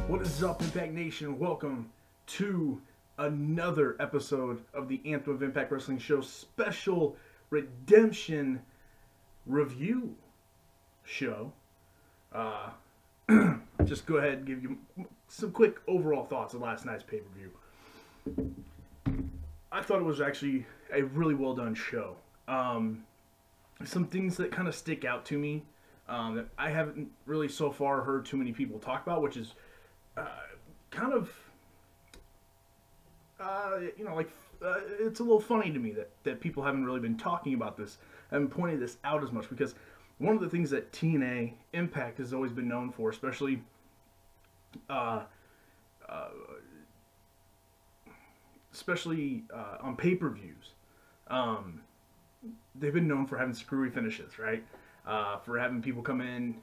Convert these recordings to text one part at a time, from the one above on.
What is up, Impact Nation? Welcome to another episode of the Anthem of Impact Wrestling Show special redemption review show. Just go ahead and give you some quick overall thoughts of last night's pay-per-view. I thought it was actually a really well done show. Some things that kind of stick out to me that I haven't really so far heard too many people talk about, which is kind of, it's a little funny to me that people haven't really been talking about this and pointing this out as much, because one of the things that TNA Impact has always been known for, especially on pay-per-views, they've been known for having screwy finishes, right? For having people come in,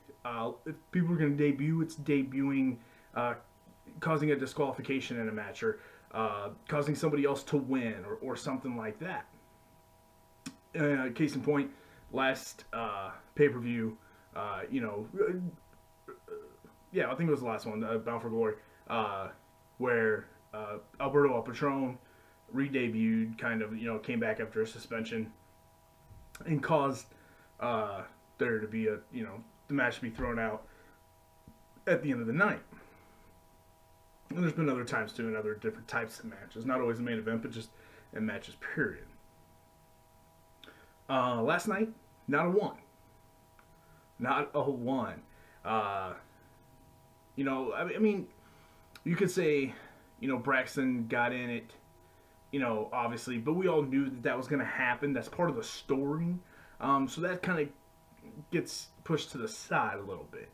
if people are going to debut, it's debuting, causing a disqualification in a match, or causing somebody else to win, or something like that. Case in point, last pay-per-view, I think it was the last one, Bound for Glory, where Alberto El Patron re-debuted, came back after a suspension, and caused there to be the match to be thrown out at the end of the night. And there's been other times too, in other different types of matches. Not always the main event, but just in matches, period. Last night, not a one. Not a one. I mean, you could say, Braxton got in it, obviously, but we all knew that was going to happen. That's part of the story. So that kind of gets pushed to the side a little bit.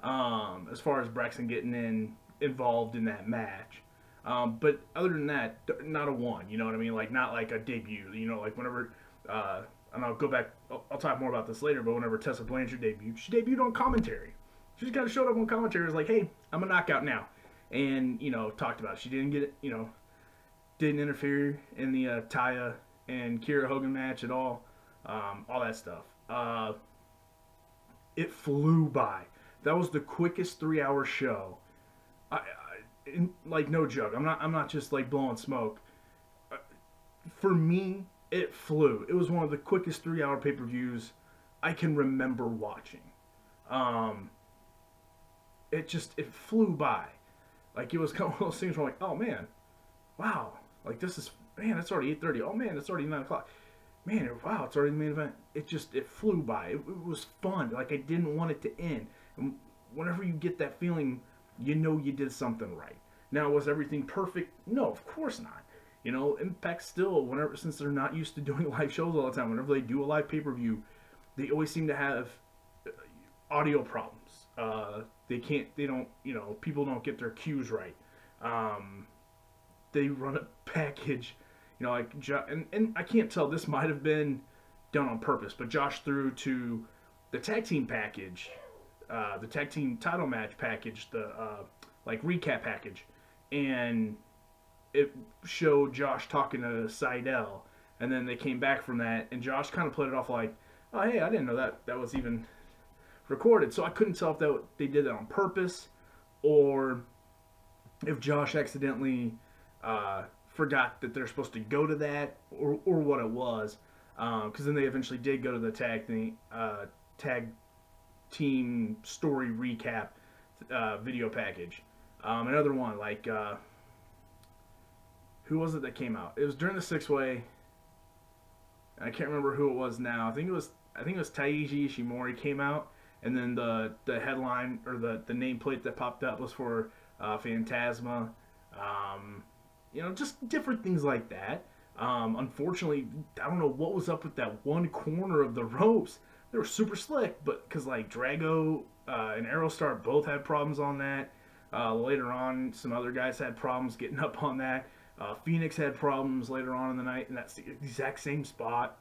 As far as Braxton getting involved in that match. But other than that, not a one, you know what I mean? Like, not like a debut, like whenever, and I'll go back, I'll talk more about this later, but whenever Tessa Blanchard debuted, she debuted on commentary. She just kind of showed up on commentary, was like, hey, I'm a knockout now. And, talked about it. She didn't get, didn't interfere in the Taya and Kiera Hogan match at all. All that stuff. It flew by. That was the quickest 3-hour show. Like, no joke. I'm not just like blowing smoke. For me, it flew. It was one of the quickest 3-hour pay-per-views I can remember watching. It flew by. Like, it was kind of one of those things where I'm like, oh man, wow. Like, it's already 8:30. Oh man, it's already 9 o'clock. Man, wow, it's already the main event. It flew by. It was fun. Like, I didn't want it to end. And whenever you get that feeling, you know you did something right. Now, was everything perfect? No, of course not. Impact still, since they're not used to doing live shows all the time, whenever they do a live pay-per-view, they always seem to have audio problems. People don't get their cues right. They run a package, and I can't tell, this might have been done on purpose, but Josh threw to the tag team package, the tag team title match package, the recap package, and it showed Josh talking to Seidel, and then they came back from that, and Josh kind of played it off like, oh hey, I didn't know that was even recorded. So I couldn't tell if they did that on purpose, or if Josh accidentally forgot that they're supposed to go to that, or what it was, because then they eventually did go to the tag team story recap video package. Another one, who was it that came out? It was during the 6-way. I can't remember who it was now. I think it was Taiji Ishimori came out, and then the headline, or the nameplate that popped up was for Phantasma. Just different things like that. Unfortunately, I don't know what was up with that one corner of the ropes. They were super slick, but because Drago and Aerostar both had problems on that. Later on, some other guys had problems getting up on that. Phoenix had problems later on in the night in that exact same spot.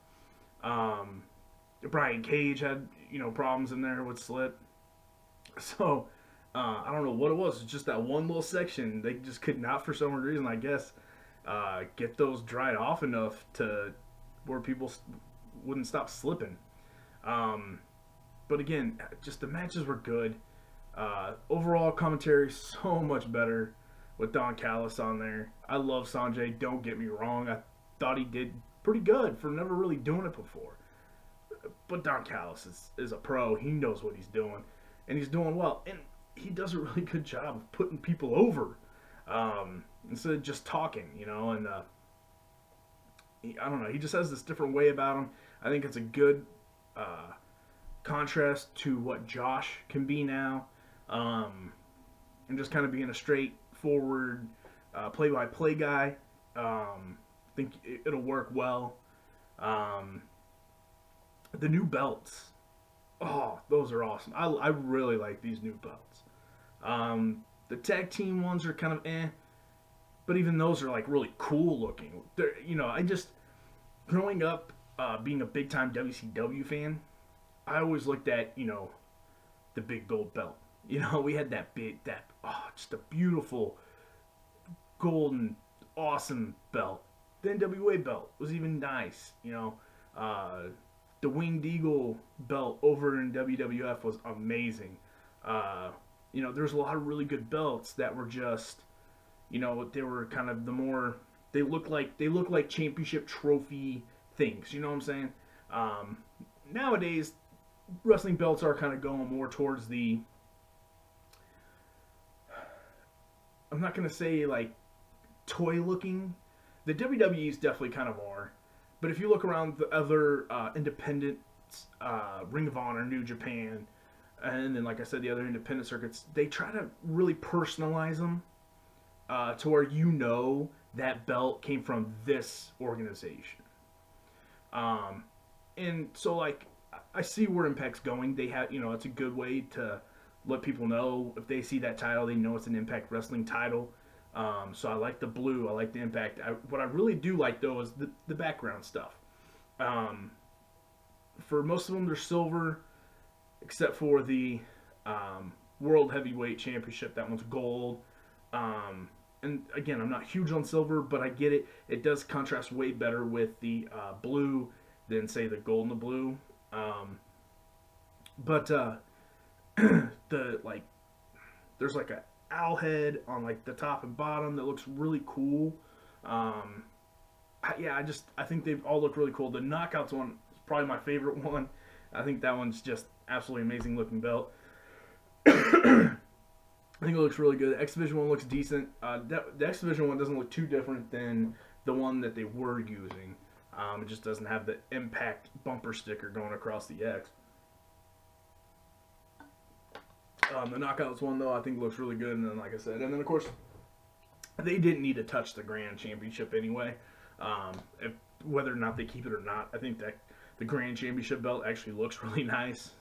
Brian Cage had, problems in there with slip. So, I don't know what it was. It's just that one little section. They just could not, for some reason, I guess, get those dried off enough to where people wouldn't stop slipping. But again, just the matches were good. Overall commentary so much better with Don Callis on there. I love Sanjay. Don't get me wrong. I thought he did pretty good for never really doing it before. But Don Callis is a pro. He knows what he's doing, and he's doing well. And he does a really good job of putting people over instead of just talking, you know. And I don't know. He just has this different way about him. I think it's a good contrast to what Josh can be now, and just kind of being a straightforward play-by-play guy. I think it'll work well. The new belts, oh, those are awesome. I really like these new belts. The tag team ones are kind of but even those are like really cool looking. They're, you know, I just, growing up, being a big time WCW fan, I always looked at, you know, the big gold belt. You know, we had just a beautiful golden, awesome belt. The NWA belt was even nice, you know. The Winged Eagle belt over in WWF was amazing. You know, there's a lot of really good belts that were just, you know, they were kind of the more, they look like championship trophy things. You know what I'm saying? Nowadays, wrestling belts are kind of going more towards the, I'm not going to say like toy looking. The WWE's definitely kind of are. But if you look around the other independent, Ring of Honor, New Japan, and then, like I said, the other independent circuits, they try to really personalize them to where you know that belt came from this organization. And so, like, I see where Impact's going. They have, you know, it's a good way to let people know if they see that title, they know it's an Impact Wrestling title. So I like the blue. I like the Impact. What I really do like, though, is the background stuff. For most of them, they're silver, except for the World Heavyweight Championship. That one's gold. And again, I'm not huge on silver, but I get it. It does contrast way better with the blue than, say, the gold and the blue. There's like a owl head on like the top and bottom that looks really cool. I think they all look really cool. The Knockouts one is probably my favorite one. I think that one's just absolutely amazing looking belt. I think it looks really good. The X Division one looks decent. The X Division one doesn't look too different than the one that they were using. It just doesn't have the Impact bumper sticker going across the X. The Knockouts one, though, I think looks really good. And then, like I said, and then, of course, they didn't need to touch the Grand Championship anyway. Whether or not they keep it or not, I think that the Grand Championship belt actually looks really nice.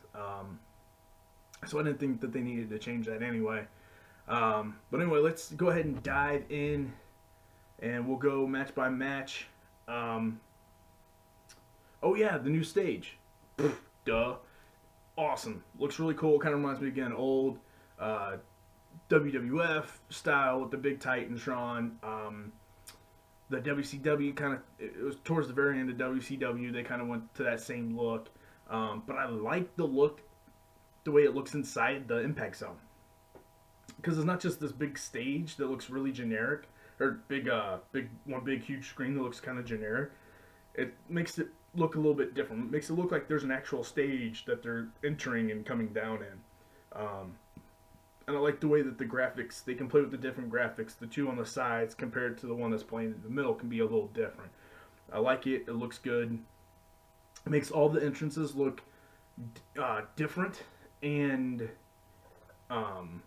So I didn't think that they needed to change that anyway. But anyway, let's go ahead and dive in, and we'll go match by match. Oh, yeah, the new stage. Duh. Awesome. Looks really cool. Kind of reminds me, again, old WWF style with the big Titantron. The WCW kind of, it was towards the very end of WCW, they kind of went to that same look. But I like the look, the way it looks inside the Impact Zone. Because it's not just this big stage that looks really generic, or one big huge screen that looks kind of generic. It makes it look a little bit different. It makes it look like there's an actual stage that they're entering and coming down in. And I like the way that the graphics, they can play with the different graphics. The two on the sides compared to the one that's playing in the middle can be a little different. I like it. It looks good. It makes all the entrances look different and kind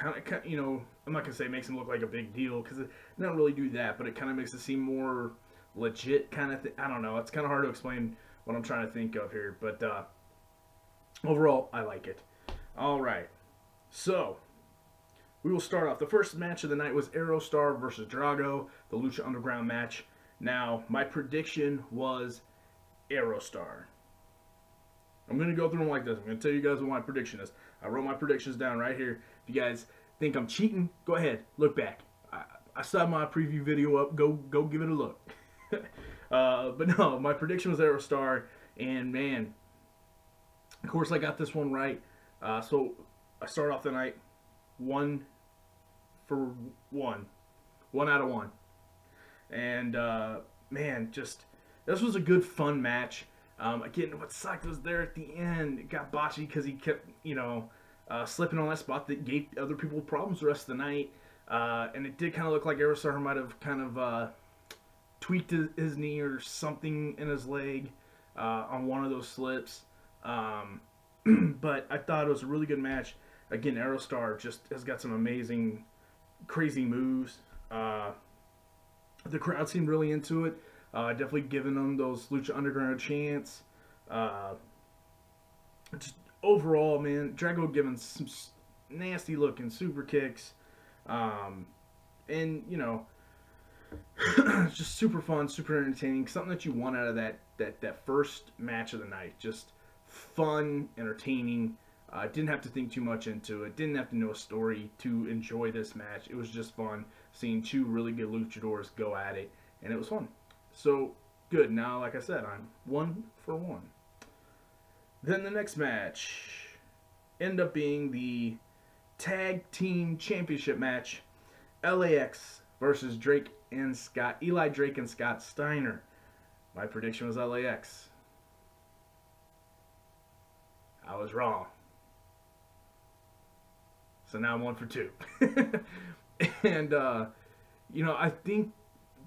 of, you know, I'm not going to say it makes them look like a big deal because it doesn't really do that, but it kind of makes it seem more legit kind of thing. I don't know. It's kind of hard to explain what I'm trying to think of here, but overall, I like it. All right. So, we will start off. The first match of the night was Aerostar versus Drago, the Lucha Underground match. Now, my prediction was Aerostar. I'm going to go through them like this. I'm going to tell you guys what my prediction is. I wrote my predictions down right here. If you guys think I'm cheating, go ahead. Look back. I saw my preview video up. Go give it a look. But no, my prediction was Aerostar. And, man, of course I got this one right. So, I started off the night 1 for 1, 1 out of 1, and man, just this was a good fun match. Again, what sucked was there at the end. It got botchy because he kept, slipping on that spot that gave other people problems the rest of the night. And it did kind of look like Aerostar might have kind of tweaked his knee or something in his leg on one of those slips. But I thought it was a really good match. Again, Aerostar just has got some amazing, crazy moves. The crowd seemed really into it. Definitely giving them those Lucha Underground a chance. Just overall, man, Drago giving some nasty looking super kicks. And, just super fun, super entertaining. Something that you want out of that first match of the night. Just fun, entertaining. Didn't have to think too much into it. Didn't have to know a story to enjoy this match. It was just fun seeing two really good luchadors go at it. And it was fun. So, good. Now, like I said, I'm 1 for 1. Then the next match ended up being the Tag Team Championship match. LAX versus Drake and Scott. Eli Drake and Scott Steiner. My prediction was LAX. I was wrong. So now I'm 1 for 2. And, I think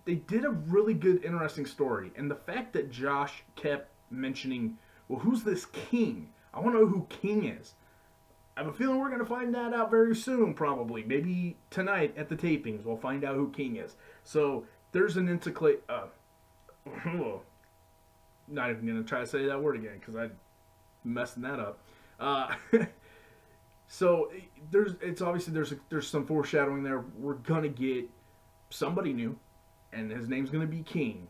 they did a really good, interesting story. And the fact that Josh kept mentioning, well, who's this King? I want to know who King is. I have a feeling we're going to find that out very soon, probably. Maybe tonight at the tapings, we'll find out who King is. So, there's an not even going to try to say that word again, because I'm messing that up. So, there's some foreshadowing there. We're going to get somebody new. And his name's going to be King.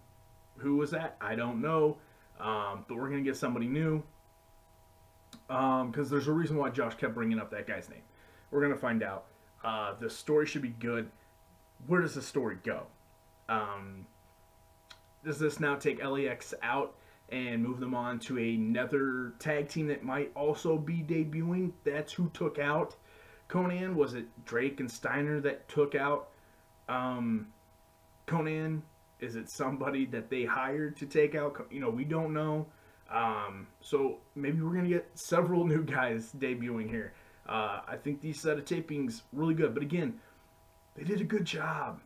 Who was that? I don't know. But we're going to get somebody new. Because there's a reason why Josh kept bringing up that guy's name. We're going to find out. The story should be good. Where does the story go? Does this now take LAX out and move them on to another tag team that might also be debuting? That's who took out Konnan. Was it Drake and Steiner that took out Konnan? Is it somebody that they hired to take out? We don't know. So maybe we're going to get several new guys debuting here. I think these set of tapings really good. But again, they did a good job.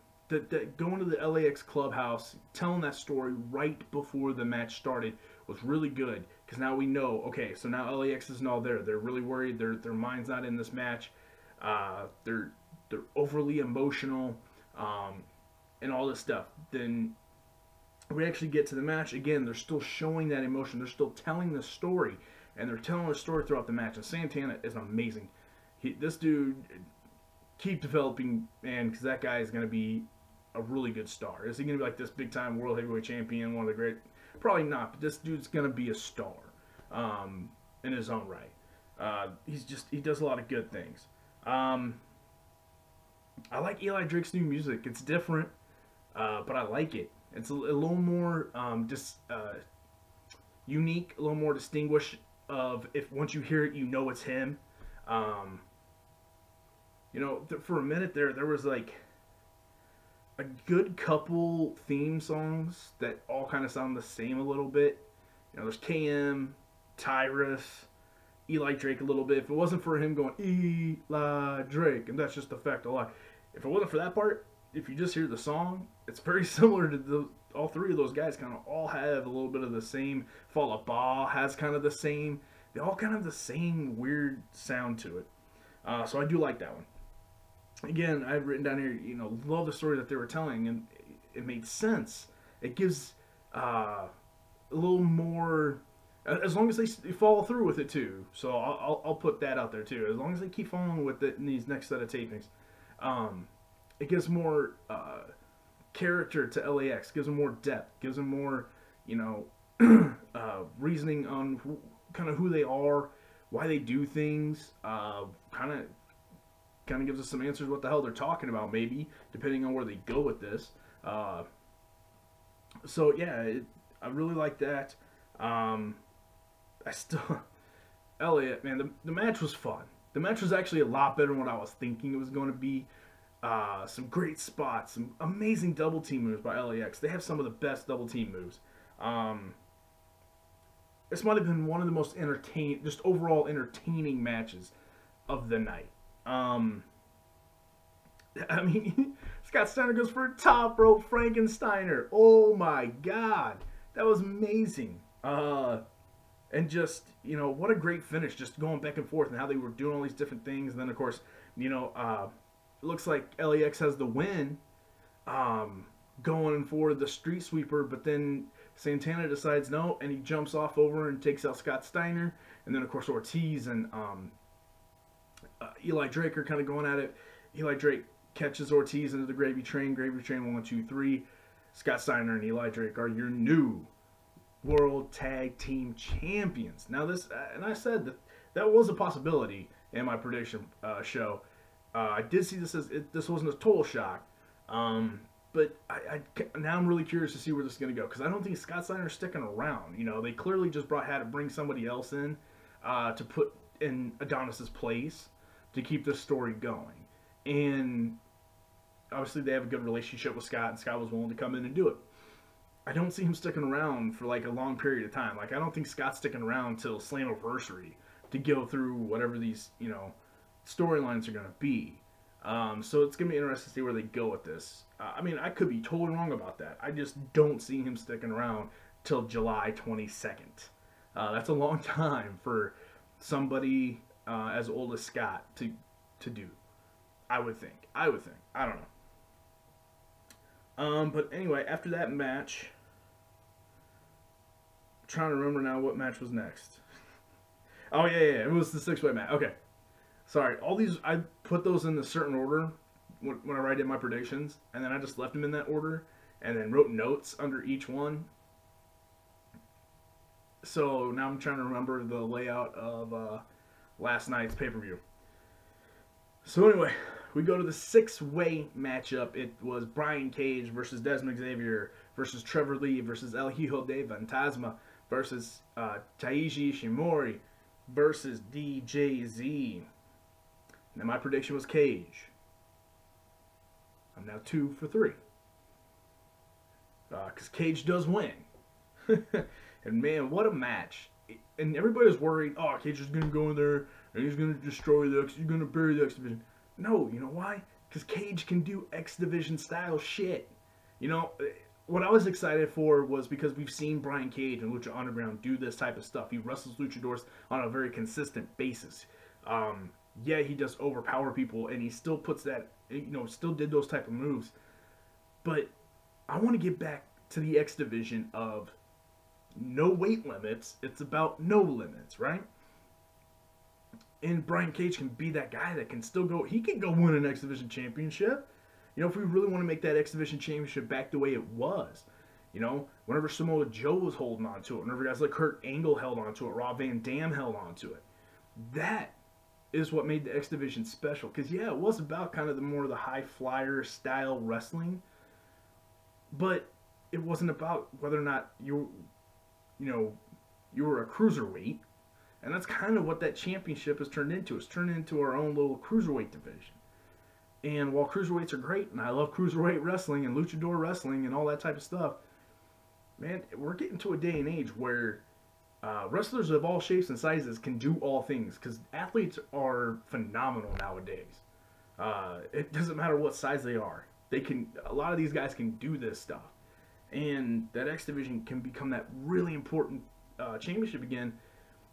Going to the LAX clubhouse, telling that story right before the match started was really good. Because now we know, okay, so now LAX isn't all there. They're really worried. Their mind's not in this match. They're overly emotional. And all this stuff. Then we actually get to the match. Again, they're still showing that emotion. They're still telling the story. And they're telling the story throughout the match. And Santana is amazing. This dude, keep developing, man, because that guy is going to be a really good star. Is he going to be like this big-time World Heavyweight Champion, one of the great? Probably not, but this dude's going to be a star in his own right. He does a lot of good things. I like Eli Drake's new music. It's different. But I like it. It's a little more unique, a little more distinguished. If once you hear it, you know it's him. For a minute there was like a good couple theme songs that all kind of sound the same a little bit. There's KM, Tyrus, Eli Drake a little bit. If it wasn't for him going Eli Drake, and that's just the fact of life. If it wasn't for that part, if you just hear the song, it's very similar to all three of those guys. Kind of all have a little bit of the same. Fall of Ba has kind of the same. They all kind of have the same weird sound to it. So I do like that one. Again, I've written down here, love the story that they were telling, and it made sense. It gives a little more, as long as they follow through with it too. So I'll put that out there too. As long as they keep following with it in these next set of tapings, it gives more character to LAX. Gives them more depth. Gives them more, reasoning on who they are, why they do things. Kind of gives us some answers what the hell they're talking about, maybe, depending on where they go with this. So yeah, I really like that. Elliot, man, the match was fun. The match was actually a lot better than what I was thinking it was going to be. Some great spots, some amazing double team moves by LAX. They have some of the best double team moves. This might have been one of the most just overall entertaining matches of the night. I mean, Scott Steiner goes for a top rope Frankensteiner. Oh my God, that was amazing. And just, you know, what a great finish, just going back and forth and how they were doing all these different things. And then, of course, you know, it looks like LAX has the win, going for the street sweeper, but then Santana decides no, and he jumps off over and takes out Scott Steiner. And then, of course, Ortiz and Eli Drake are kind of going at it. Eli Drake catches Ortiz into the Gravy Train. Gravy Train 1, 2, 3. Scott Steiner and Eli Drake are your new World Tag Team Champions. Now this, and I said that was a possibility in my prediction show. I did see this as this wasn't a total shock, but now I'm really curious to see where this is going to go, because I don't think Scott Steiner's sticking around. You know, they clearly just had to bring somebody else in to put in Adonis's place to keep this story going, and obviously they have a good relationship with Scott, and Scott was willing to come in and do it. I don't see him sticking around for like a long period of time. Like, I don't think Scott's sticking around till Slammiversary to go through whatever these, you know, storylines are going to be. So it's going to be interesting to see where they go with this. I mean, I could be totally wrong about that. I just don't see him sticking around till July 22nd. That's a long time for somebody as old as Scott to do. I would think. I don't know. But anyway, after that match, I'm trying to remember now what match was next. Oh, yeah, it was the six-way match. Okay. Sorry, all these, I put those in a certain order whenever I did my predictions, and then I just left them in that order, and then wrote notes under each one. So now I'm trying to remember the layout of last night's pay-per-view. So anyway, we go to the six-way matchup. It was Brian Cage versus Desmond Xavier versus Trevor Lee versus El Hijo de Fantasma versus Taiji Ishimori versus DJZ. Now my prediction was Cage. I'm now 2 for 3. Because Cage does win. And man, what a match. And everybody was worried, oh, Cage is going to go in there and he's going to destroy the X, he's going to bury the X Division. No, you know why? Because Cage can do X Division style shit. You know, what I was excited for was because we've seen Brian Cage and Lucha Underground do this type of stuff. He wrestles luchadors on a very consistent basis. Yeah, he does overpower people, and he still puts that, you know, still did those type of moves. But I want to get back to the X Division of no weight limits. It's about no limits, right? And Brian Cage can be that guy that can still go, he can go win an X Division championship. You know, if we really want to make that X Division championship back the way it was. You know, whenever Samoa Joe was holding on to it, whenever guys like Kurt Angle held on to it, Rob Van Dam held on to it. That is what made the X Division special. Because, yeah, it was about kind of the more the high flyer style wrestling. But it wasn't about whether or not you were a cruiserweight. And that's kind of what that championship has turned into. It's turned into our own little cruiserweight division. And while cruiserweights are great, and I love cruiserweight wrestling and luchador wrestling and all that type of stuff, man, we're getting to a day and age where wrestlers of all shapes and sizes can do all things, because athletes are phenomenal nowadays. It doesn't matter what size they are. A lot of these guys can do this stuff. And that X Division can become that really important championship again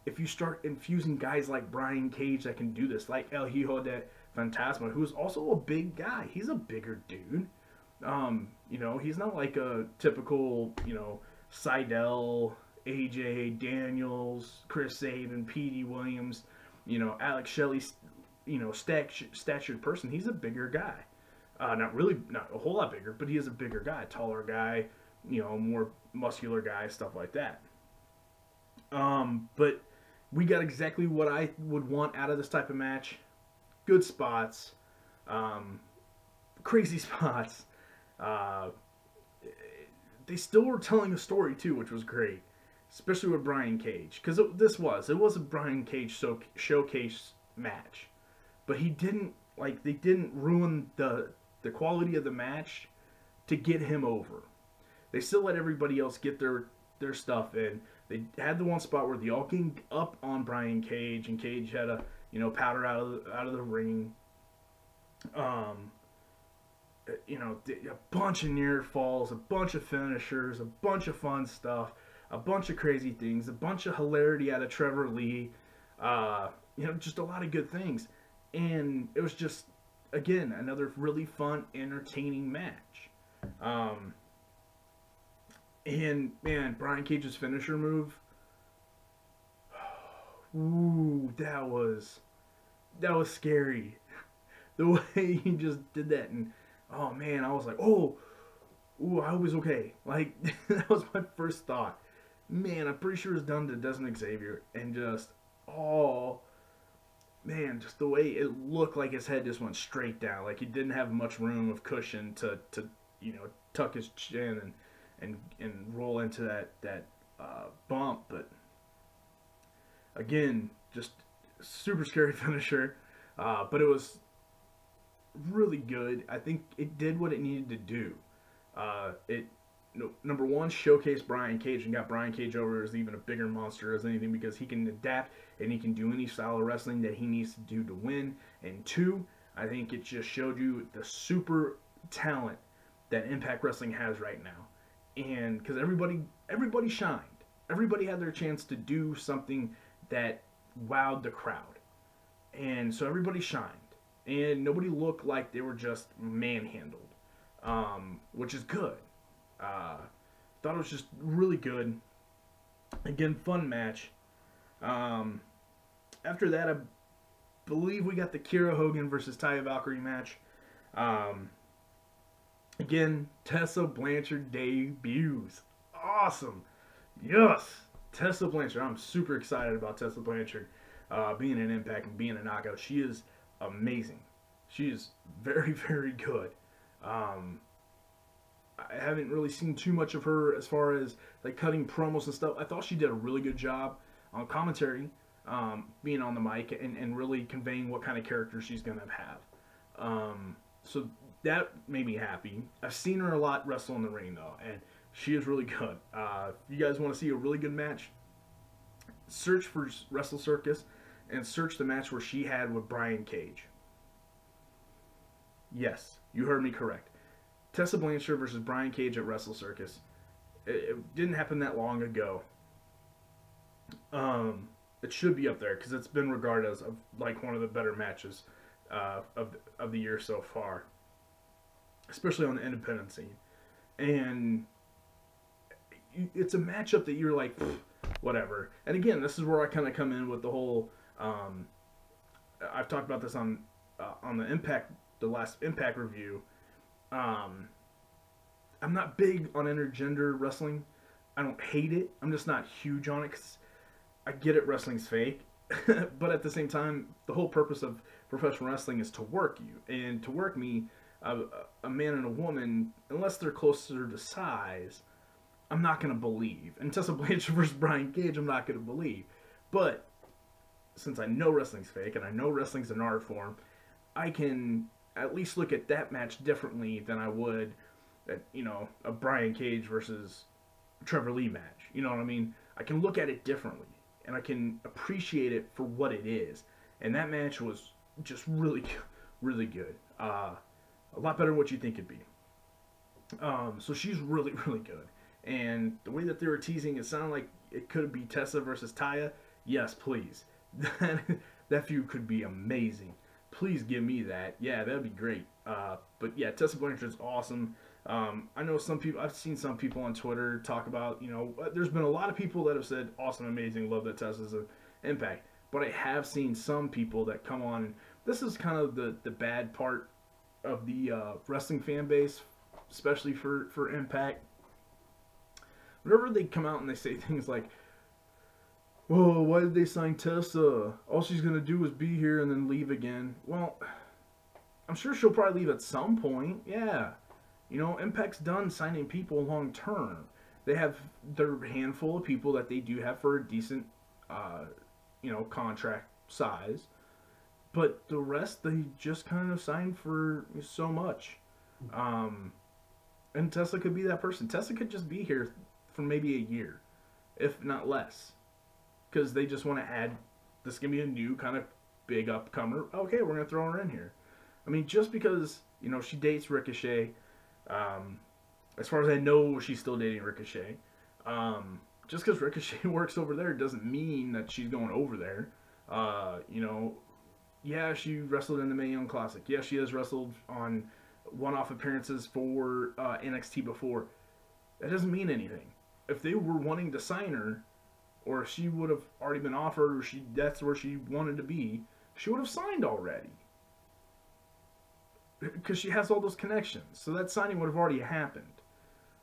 if you start infusing guys like Brian Cage that can do this, like El Hijo de Fantasma, who's also a big guy. He's a bigger dude. You know, he's not like a typical, you know, Seidel, AJ Daniels, Chris Sabin, Petey Williams, you know, Alex Shelley, you know, statured person. He's a bigger guy. Not a whole lot bigger, but he is a bigger guy, taller guy, you know, more muscular guy, stuff like that. But we got exactly what I would want out of this type of match. Good spots, crazy spots. They still were telling a story too, which was great, especially with Brian Cage, because it was a Brian Cage showcase match. but he didn't like they didn't ruin the quality of the match to get him over. They still let everybody else get their stuff in. They had the one spot where they all ganged up on Brian Cage, and Cage had to, powder out of the ring. A bunch of near falls, a bunch of finishers, a bunch of fun stuff, a bunch of crazy things, a bunch of hilarity out of Trevor Lee. Just a lot of good things. And it was just, again, another really fun, entertaining match. And man, Brian Cage's finisher move. Ooh, that was scary. The way he just did that, and oh man, I was like, ooh, I was okay. Like that was my first thought. Man, I'm pretty sure it's done to Desmond Xavier, and just just the way it looked like his head just went straight down, like he didn't have much room of cushion to tuck his chin and roll into that bump. But again, just super scary finisher. But it was really good. I think it did what it needed to do. Number one, showcased Brian Cage and got Brian Cage over as even a bigger monster as anything, because he can adapt and he can do any style of wrestling that he needs to do to win. And two, I think it just showed you the super talent that Impact Wrestling has right now. And because everybody shined. Everybody had their chance to do something that wowed the crowd. And so everybody shined. And nobody looked like they were just manhandled, which is good. Thought it was just really good. Again, fun match. After that, I believe we got the Kiera Hogan versus Taya Valkyrie match. Again, Tessa Blanchard debuts. Awesome. Yes. Tessa Blanchard. I'm super excited about Tessa Blanchard being an Impact and being a Knockout. She is amazing. She is very, very good. I haven't really seen too much of her as far as like cutting promos and stuff. I thought she did a really good job on commentary, being on the mic and really conveying what kind of character she's going to have. So that made me happy. I've seen her a lot wrestle in the ring though, and she is really good. If you guys want to see a really good match, search for Wrestle Circus and search the match where she had with Brian Cage. Yes, you heard me correct. Tessa Blanchard versus Brian Cage at Wrestle Circus. It didn't happen that long ago. It should be up there because it's been regarded as like one of the better matches of the year so far, especially on the independent scene. And it's a matchup that you're like, whatever. And again, this is where I kind of come in with the whole. I've talked about this on the Impact, the last Impact review. I'm not big on intergender wrestling. I don't hate it. I'm just not huge on it because I get it, wrestling's fake. But at the same time, the whole purpose of professional wrestling is to work you. And to work me, a man and a woman, unless they're closer to size, I'm not going to believe. And Tessa Blanchard versus Brian Cage, I'm not going to believe. But since I know wrestling's fake and I know wrestling's an art form, I can at least look at that match differently than I would at, a Brian Cage versus Trevor Lee match. You know what I mean? I can look at it differently and I can appreciate it for what it is. And that match was just really, really good. A lot better than what you think it'd be. So she's really, really good. And the way that they were teasing, it sounded like it could be Tessa versus Taya. Yes, please. That feud could be amazing. Please give me that. Yeah, that'd be great. But yeah, Tessa Blanchard's awesome. I know some people, I've seen some people on Twitter talk about, there's been a lot of people that have said, awesome, amazing, love that Tessa's an Impact. But I have seen some people that come on, and this is kind of the bad part of the wrestling fan base, especially for Impact. Whenever they come out and they say things like, "Whoa, why did they sign Tessa? All she's going to do is be here and then leave again." Well, I'm sure she'll probably leave at some point. Yeah. Impact's done signing people long term. They have their handful of people that they do have for a decent, contract size. But the rest, they just kind of signed for so much. Um, and Tessa could be that person. Tessa could just be here for maybe a year, if not less, because they just want to add. This can be a new kind of big upcomer. Okay, we're gonna throw her in here. I mean, just because she dates Ricochet, um, as far as I know, she's still dating Ricochet. Just because Ricochet works over there doesn't mean that she's going over there. Yeah, she wrestled in the Mae Young Classic. Yeah, she has wrestled on one-off appearances for NXT before. That doesn't mean anything. If they were wanting to sign her, or if she would have already been offered, or that's where she wanted to be, she would have signed already. Because she has all those connections. So that signing would have already happened.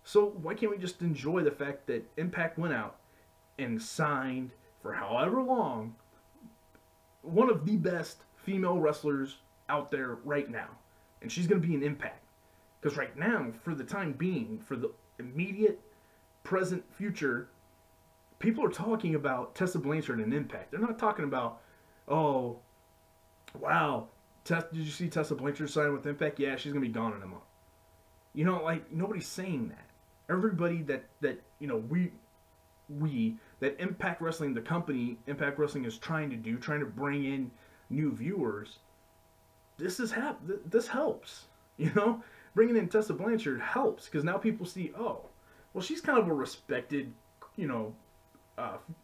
So why can't we just enjoy the fact that Impact went out and signed for however long one of the best female wrestlers out there right now. And she's going to be an Impact. Because right now, for the time being, for the immediate, present, future, people are talking about Tessa Blanchard and Impact. They're not talking about, oh, wow, did you see Tessa Blanchard sign with Impact? Yeah, she's going to be gone in a month. Nobody's saying that. Everybody that that Impact Wrestling, the company Impact Wrestling is trying to bring in new viewers. This helps. Bringing in Tessa Blanchard helps because now people see, oh, well, she's kind of a respected,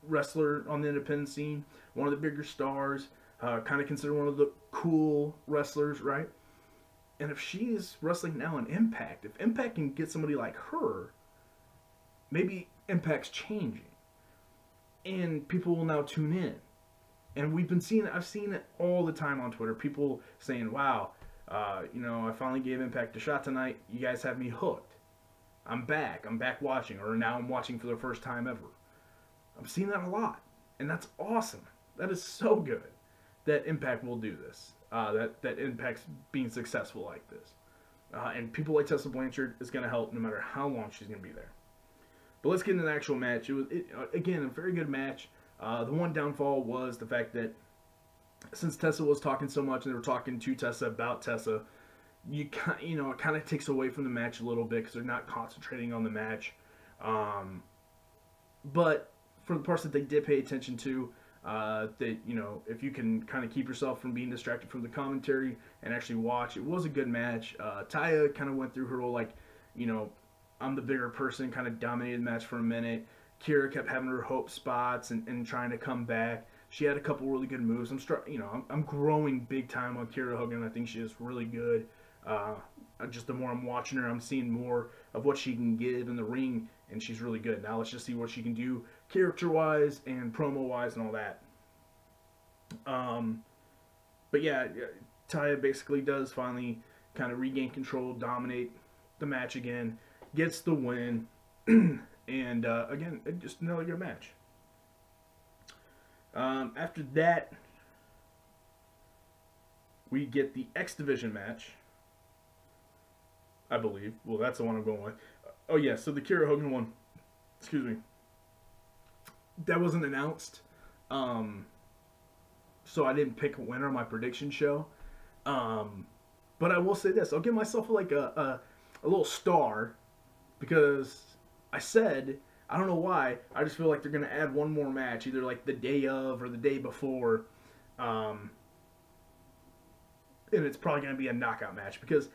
wrestler on the independent scene, one of the bigger stars, kind of considered one of the cool wrestlers, right? And if she's wrestling now in Impact, if Impact can get somebody like her, maybe Impact's changing. And people will now tune in. And I've seen it all the time on Twitter. People saying, wow, I finally gave Impact a shot tonight. You guys have me hooked. I'm back watching. Or now I'm watching for the first time ever. I'm seeing that a lot. And that's awesome. That is so good that Impact will do this. That Impact's being successful like this. And people like Tessa Blanchard is going to help no matter how long she's going to be there. But let's get into the actual match. It was, again, a very good match. The one downfall was the fact that since Tessa was talking so much and they were talking to Tessa about Tessa, it kind of takes away from the match a little bit because they're not concentrating on the match. But for the parts that they did pay attention to, if you can kind of keep yourself from being distracted from the commentary and actually watch, it was a good match. Taya kind of went through her whole, I'm the bigger person, kind of dominated the match for a minute. Kira kept having her hope spots and trying to come back. She had a couple really good moves. I'm growing big time on Kira Hogan. I think she is really good. Just the more I'm watching her, I'm seeing more of what she can give in the ring, and she's really good. Now let's just see what she can do character-wise and promo-wise and all that. But yeah, Taya basically does finally kind of regain control, dominate the match again, gets the win, and again, just another good match. After that, we get the X Division match, I believe. Well, that's the one I'm going with. Oh yeah, so the Kira Hogan one, excuse me, that wasn't announced, so I didn't pick a winner on my prediction show. But I will say this: I'll give myself like a little star because I said, I don't know why, I just feel like they're gonna add one more match, either like the day of or the day before, and it's probably gonna be a knockout match because,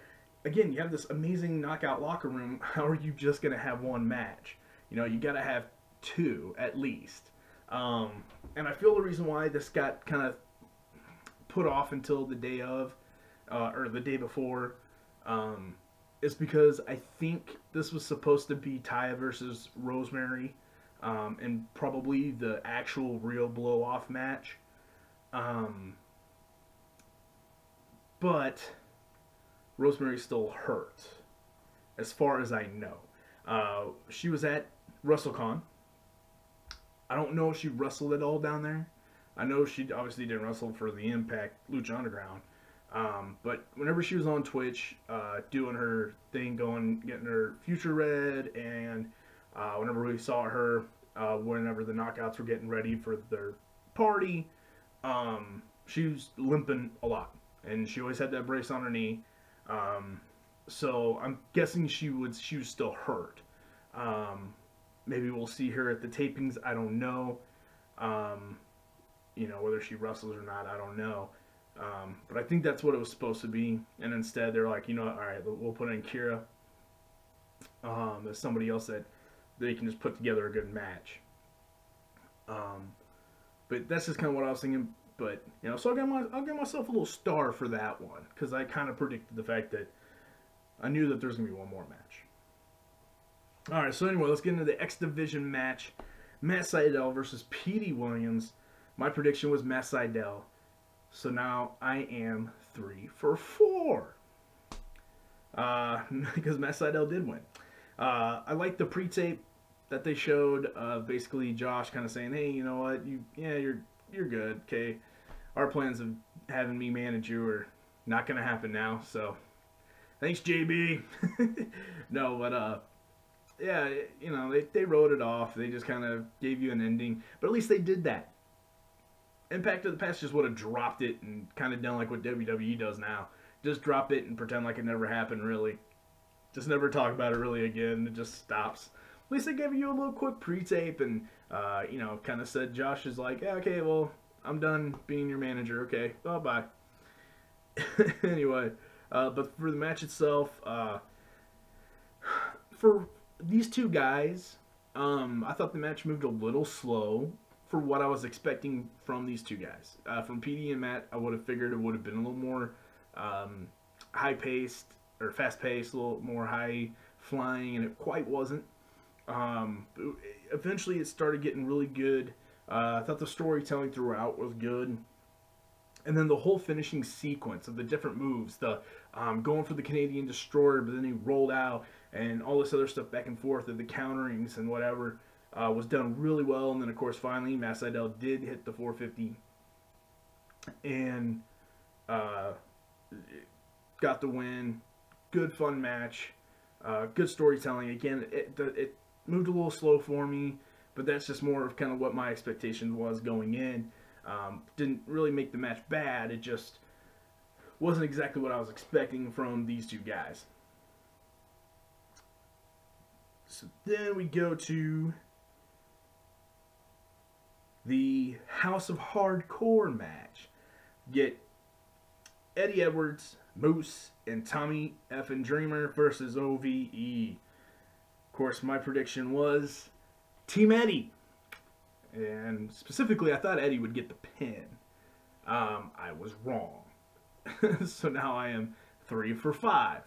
again, you have this amazing knockout locker room. How are you just gonna have one match? You gotta have two at least. And I feel the reason why this got kind of put off until the day of, or the day before, is because I think this was supposed to be Taya versus Rosemary, and probably the actual real blow-off match. But Rosemary's still hurt, as far as I know. She was at WrestleCon. I don't know if she wrestled at all down there. I know she obviously didn't wrestle for the Impact Lucha Underground. But whenever she was on Twitch, doing her thing, getting her future read, and whenever we saw her, whenever the Knockouts were getting ready for their party, she was limping a lot, and she always had that brace on her knee. So I'm guessing she was still hurt. Maybe we'll see her at the tapings. I don't know. Whether she wrestles or not, I don't know. But I think that's what it was supposed to be. And instead, they're like, all right, we'll put in Kira as somebody else that they can just put together a good match. But that's just kind of what I was thinking. But so I'll give myself a little star for that one, because I kind of predicted the fact that I knew that there's gonna be one more match. All right, so anyway, let's get into the X Division match: Matt Sydal versus Petey Williams. My prediction was Matt Sydal, so now I am 3 for 4. Because Matt Sydal did win. I like the pre-tape that they showed. Basically, Josh kind of saying, "Hey, you know what? You're good. Okay, our plans of having me manage you are not gonna happen now. So, thanks, JB." No, but yeah, they wrote it off. They just kind of gave you an ending, but at least they did that. Impact of the Past just would have dropped it and kind of done like what WWE does now. Just drop it and pretend like it never happened, really. Just never talk about it really again. It just stops. At least they gave you a little quick pre-tape and, kind of said, Josh is like, yeah, okay, well, I'm done being your manager. Okay, bye-bye. Anyway, but for the match itself, for these two guys, I thought the match moved a little slow for what I was expecting from these two guys. From Petey and Matt, I would have figured it would have been a little more high-paced or fast-paced, a little more high-flying, and it quite wasn't. Eventually, it started getting really good. I thought the storytelling throughout was good. And then the whole finishing sequence of the different moves, the going for the Canadian Destroyer, but then he rolled out, and all this other stuff back and forth, and the counterings and whatever, was done really well. And then, of course, finally, Matt Sydal did hit the 450 and got the win. Good, fun match. Good storytelling. Again, it moved a little slow for me, but that's just more of kind of what my expectation was going in. Didn't really make the match bad. It just wasn't exactly what I was expecting from these two guys. So then we go to the House of Hardcore match. Get Eddie Edwards, Moose, and Tommy Effin Dreamer versus OVE. Of course, my prediction was Team Eddie. And specifically, I thought Eddie would get the pin. I was wrong. So now I am 3 for 5.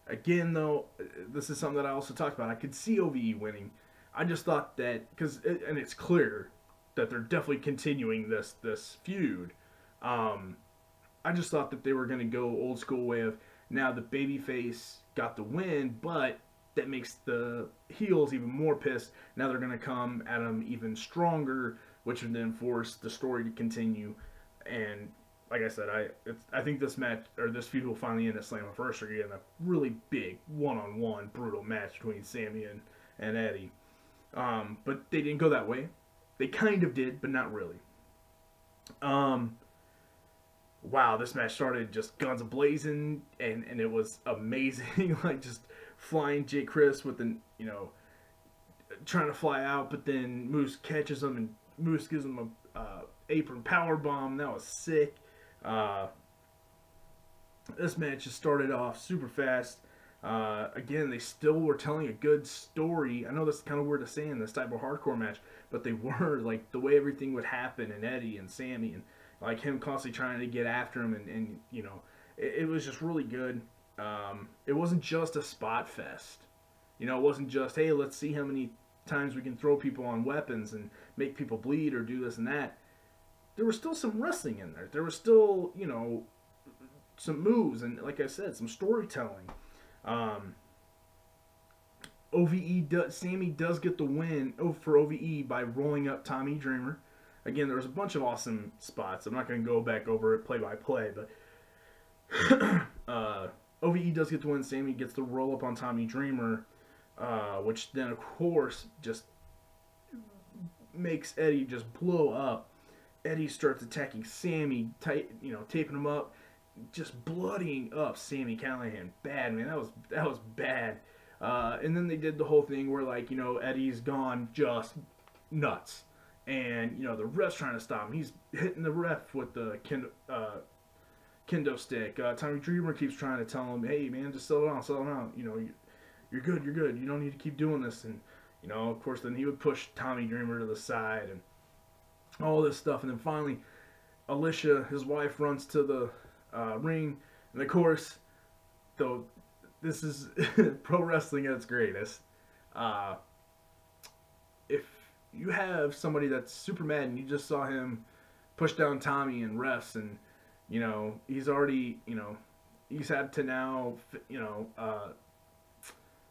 Again, though, this is something that I also talked about. I could see OVE winning. I just thought that, and it's clear that they're definitely continuing this feud. I just thought that they were going to go old school way of, now the babyface got the win, but that makes the heels even more pissed. Now they're going to come at them even stronger, which would then force the story to continue. And like I said, I think this match, or this feud, will finally end at Slammiversary in a really big one-on-one brutal match between Sammy and Eddie. But they didn't go that way. They kind of did, but not really. Wow, this match started just guns a-blazing, and it was amazing. Like, just flying Jay Chris with the, trying to fly out, but then Moose catches him, and Moose gives him a apron power bomb. That was sick. This match just started off super fast. Again, they still were telling a good story. I know that's kind of weird to say in this type of hardcore match, but they were, like, the way everything would happen, and Eddie and Sammy, and like him constantly trying to get after him, and it was just really good. It wasn't just a spot fest. It wasn't just, hey, let's see how many times we can throw people on weapons and make people bleed or do this and that. There was still some wrestling in there. There was still, some moves, and like I said, some storytelling. Sammy does get the win for OVE by rolling up Tommy Dreamer. Again, there was a bunch of awesome spots. I'm not going to go back over it play by play, but OVE does get the win. Sammy gets the roll up on Tommy Dreamer, which then, of course, just makes Eddie just blow up. Eddie starts attacking Sammy, taping him up, just bloodying up Sammy Callahan. Bad, man. That was bad. And then they did the whole thing where, like, Eddie's gone just nuts. And, the ref's trying to stop him. He's hitting the ref with the kendo stick. Tommy Dreamer keeps trying to tell him, hey, man, just settle down. You're good. You don't need to keep doing this. And, of course, then he would push Tommy Dreamer to the side and all this stuff. And then finally, Alicia, his wife, runs to the ring. And, of course, though, this is pro wrestling at its greatest. If you have somebody that's super mad and you just saw him push down Tommy and refs, and he's already he's had to now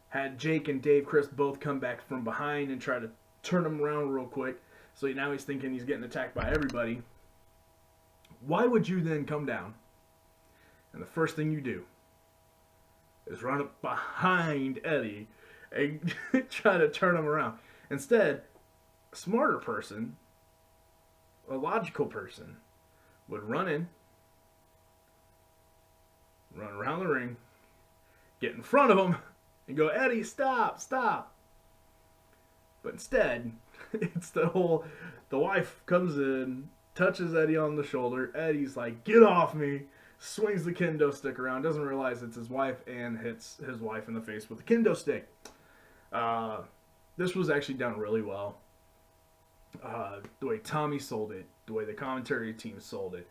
had Jake and Dave Chris both come back from behind and try to turn him around real quick, so now he's thinking he's getting attacked by everybody. Why would you then come down and the first thing you do is run up behind Eddie and try to turn him around? Instead, a smarter person, a logical person, would run in, run around the ring, get in front of him, and go, Eddie, stop. But instead, it's the wife comes in, touches Eddie on the shoulder. Eddie's like, get off me, swings the kendo stick around, doesn't realize it's his wife, and hits his wife in the face with the kendo stick. This was actually done really well. The way Tommy sold it, the way the commentary team sold it,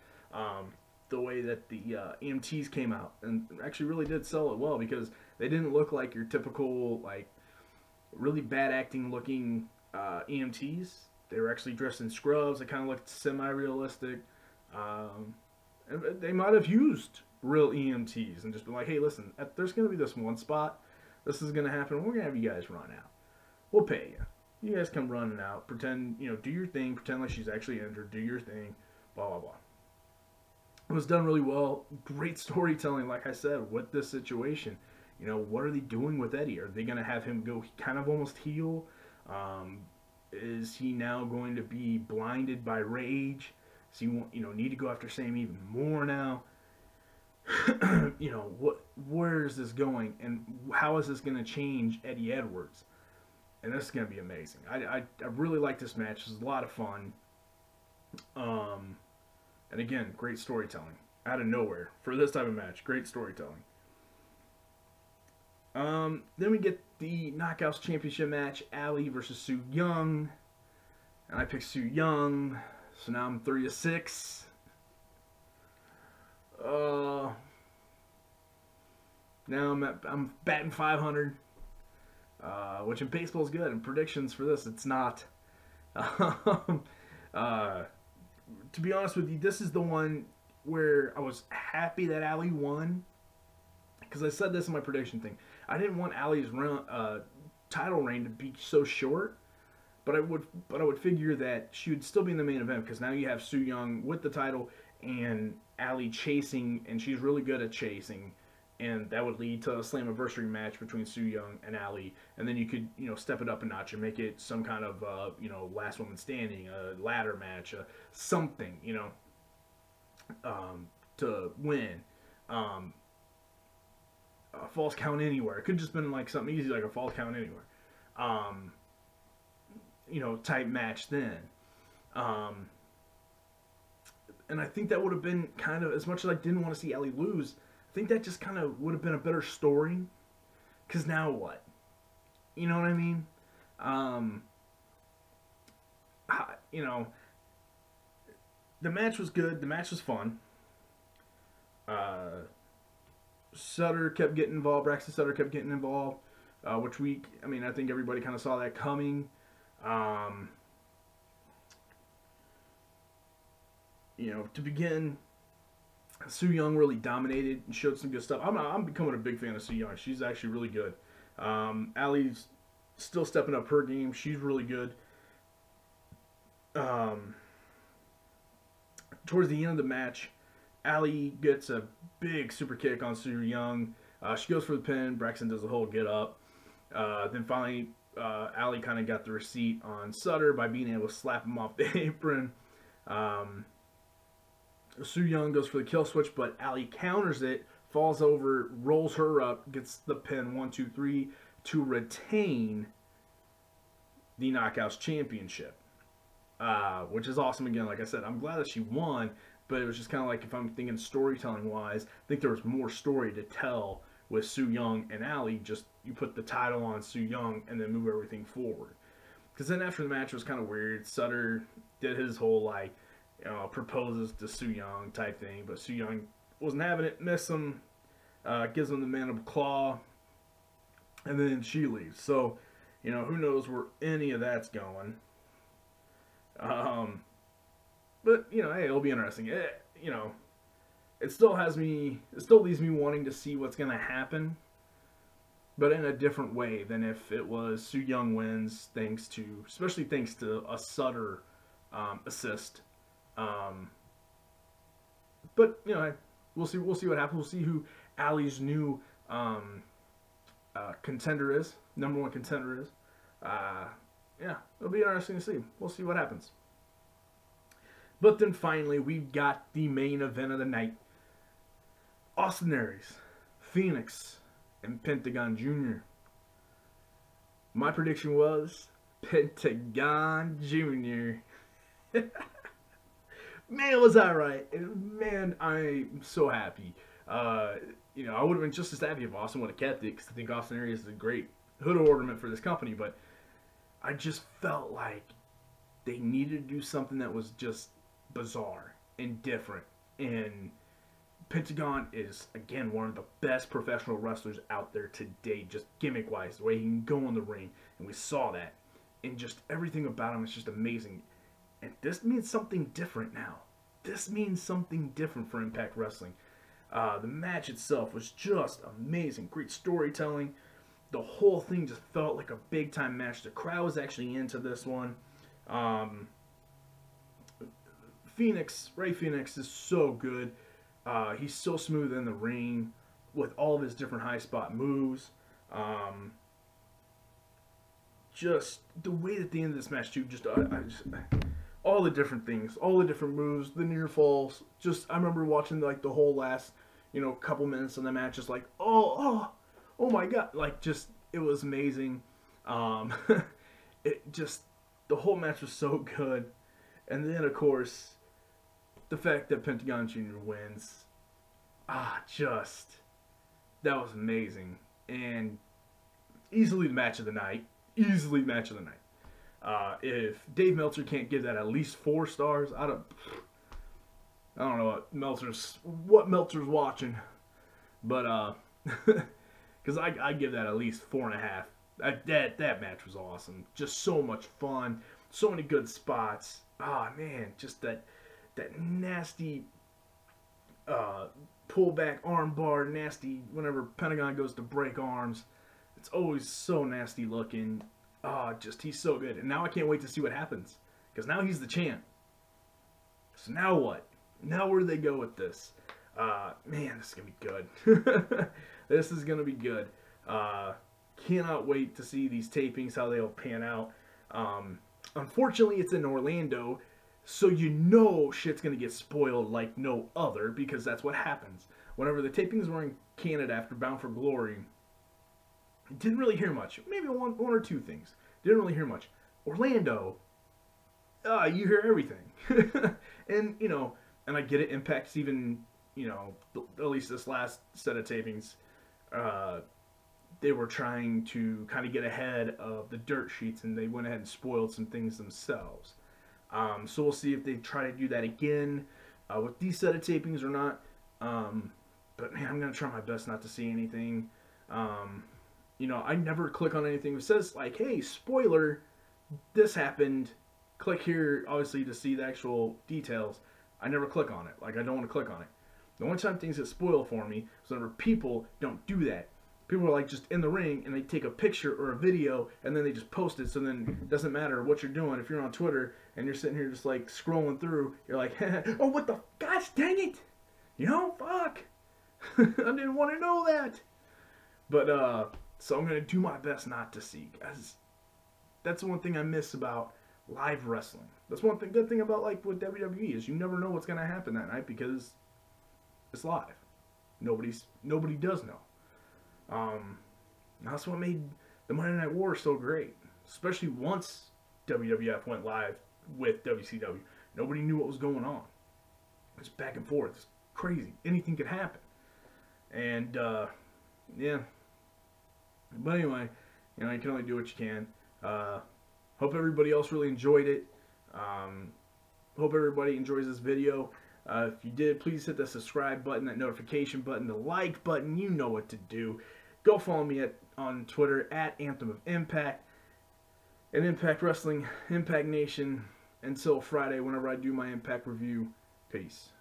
the way that the EMTs came out and actually really did sell it well, because they didn't look like your typical, like, really bad acting looking EMTs. They were actually dressed in scrubs. They kind of looked semi-realistic. And they might have used real EMTs and just been like, hey, listen, there's going to be this one spot. This is going to happen. We're going to have you guys run out. We'll pay you. You guys come running out. Pretend, do your thing. Pretend like she's actually injured. Do your thing. Blah, blah, blah. It was done really well. Great storytelling, like I said, with this situation. What are they doing with Eddie? Are they going to have him go kind of almost heel? Is he now going to be blinded by rage? Does he need to go after Sam even more now? Where is this going? And how is this going to change Eddie Edwards? And this is going to be amazing. I really like this match. It was a lot of fun. And again, great storytelling. Out of nowhere. For this type of match, great storytelling. Then we get the Knockouts Championship match. Ali versus Su Yung. And I picked Su Yung. So now I'm 3-6. Now I'm batting 500. Which in baseball is good. And predictions for this, it's not. To be honest with you, this is the one where I was happy that Ali won, because I said this in my prediction thing. I didn't want Ali's title reign to be so short, but I would figure that she would still be in the main event, because now you have Su Yung with the title and Ali chasing, and she's really good at chasing, and that would lead to a Slammiversary match between Su Yung and Ali, and then you could step it up a notch and make it some kind of last woman standing, a ladder match, something to win. A false count anywhere. It could just been like something easy, like a false count anywhere. Type match then. And I think that would have been kind of, as much as I didn't want to see Ali lose, I think that just kind of would have been a better story. Because now what? You know what I mean? The match was good. The match was fun. Sutter kept getting involved. Braxton Sutter kept getting involved. I think everybody kind of saw that coming. To begin, Su Yung really dominated and showed some good stuff. I'm becoming a big fan of Su Yung. She's actually really good. Ali's still stepping up her game. She's really good. Towards the end of the match, Ali gets a big super kick on Su Yung. She goes for the pin. Braxton does the whole get up. Then finally, Ali kind of got the receipt on Sutter by being able to slap him off the apron. Su Yung goes for the kill switch, but Ali counters it, falls over, rolls her up, gets the pin 1, 2, 3 to retain the Knockouts Championship. Which is awesome. Again, like I said, I'm glad that she won, but it was just kind of like, if I'm thinking storytelling wise, I think there was more story to tell with Su Yung and Ali. Just you put the title on Su Yung and then move everything forward. Because then after the match it was kind of weird. Sutter did his whole like, proposes to Su Yung type thing, but Su Yung wasn't having it. Missed him, gives him the mandible claw, and then she leaves. So, who knows where any of that's going. But hey, it'll be interesting. It still leaves me wanting to see what's gonna happen, but in a different way than if it was Su Yung wins, especially thanks to a Sutter assist. But we'll see what happens. We'll see who Ali's new contender is, number one contender is. Yeah, it'll be interesting to see. We'll see what happens. But then finally, we've got the main event of the night. Austin Aries, Phoenix, and Pentagon Jr. My prediction was Pentagon Jr. Man, was I right. Man, I'm so happy. I would have been just as happy if Austin would have kept it, because I think Austin Aries is a great hood ornament for this company, but I just felt like they needed to do something that was just bizarre and different. And Pentagon is, again, one of the best professional wrestlers out there today, just gimmick-wise, the way he can go in the ring. And we saw that. And just everything about him is just amazing. And this means something different now. This means something different for Impact Wrestling. The match itself was just amazing. Great storytelling. The whole thing just felt like a big-time match. The crowd was actually into this one. Rey Fenix is so good. He's so smooth in the ring with all of his different high spot moves. Just the way that the end of this match too, all the different things, all the different moves, the near falls. I remember watching like the whole last, couple minutes of the match, just like, oh my god, it was amazing. The whole match was so good, and then of course, the fact that Pentagon Jr. wins, that was amazing, and easily the match of the night. If Dave Meltzer can't give that at least 4 stars, I don't know what Meltzer's watching, but because I give that at least 4.5. That match was awesome. Just so much fun, so many good spots. Man, just that nasty pullback armbar, nasty whenever Pentagon goes to break arms. It's always so nasty looking. He's so good. And now I can't wait to see what happens, because now he's the champ. So now what? Now where do they go with this? Man, this is going to be good. This is going to be good. Cannot wait to see these tapings, how they'll pan out. Unfortunately, it's in Orlando, so shit's going to get spoiled like no other, because that's what happens. Whenever the tapings were in Canada after Bound for Glory, didn't really hear much. Maybe one or two things. Didn't really hear much. Orlando, you hear everything. And, and I get it, Impact's even, at least this last set of tapings, they were trying to kind of get ahead of the dirt sheets, and they went ahead and spoiled some things themselves. So we'll see if they try to do that again with these set of tapings or not. But man, I'm going to try my best not to see anything. I never click on anything that says, like, hey, spoiler, this happened. Click here, obviously, to see the actual details. I never click on it. Like, I don't want to click on it. The only time things get spoiled for me is whenever people don't do that. People are, like, just in the ring, and they take a picture or a video, and then they just post it, so then it doesn't matter what you're doing. If you're on Twitter, and you're sitting here just, like, scrolling through, you're like, oh, what the, gosh dang it! Fuck! I didn't want to know that! But, so I'm going to do my best not to see, guys. That's the one thing I miss about live wrestling. That's one thing, good thing about like with WWE is you never know what's gonna happen that night because it's live. Nobody does know. That's what made the Monday Night War so great, especially once WWF went live with WCW. Nobody knew what was going on. It was back and forth. It's crazy. Anything could happen. And yeah. But anyway, you know, you can only do what you can. Hope everybody else really enjoyed it. Hope everybody enjoys this video. If you did, please hit the subscribe button, that notification button, the like button. You know what to do. Go follow me on Twitter at Anthem of Impact and Impact Wrestling, Impact Nation. Until Friday, whenever I do my Impact review. Peace.